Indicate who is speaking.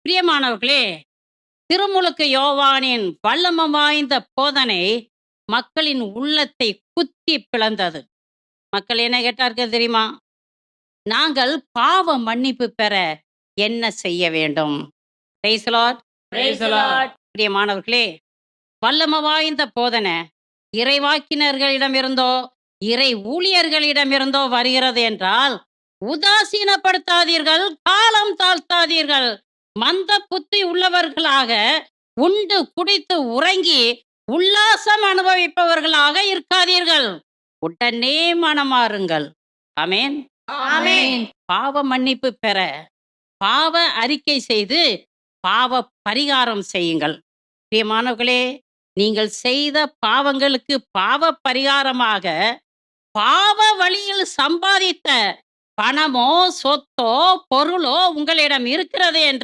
Speaker 1: பிரியமானவர்களே, திருமுழுக்கு யோவானின் வல்லமை வாய்ந்த போதனை மக்களின் உள்ளத்தை குத்தி பிளந்தது. மக்கள் என்ன கேட்டார்கள் தெரியுமா? நாங்கள் பாவ மன்னிப்பு பெற என்ன செய்ய வேண்டும்? Praise the Lord.
Speaker 2: Praise the Lord.
Speaker 1: பிரியமானவர்களே, வல்லமை வாய்ந்த போதனை இறைவாக்கினர்களிடமிருந்தோ இறை ஊழியர்களிடமிருந்தோ வருகிறது என்றால் உதாசீனப்படுத்தாதீர்கள், காலம் தாழ்த்தாதீர்கள். மந்த புத்தி உள்ளவர்களாக உண்டு குடித்து உறங்கி உல்லாசம் அனுபவிப்பவர்களாக இருக்காதீர்கள். உடனே மனமாறுங்கள். ஆமென்.
Speaker 2: Amen.
Speaker 1: பாவ மன்னிப்பு பெற பாவ அறிக்கை செய்து பாவ பரிகாரம் செய்யுங்கள். பிரியமானவர்களே, நீங்கள் செய்த பாவங்களுக்கு பாவ பரிகாரமாக பாவ வழியில் சம்பாதித்த பணமோ சொத்தோ பொருளோ உங்களிடம் இருக்கிறது என்று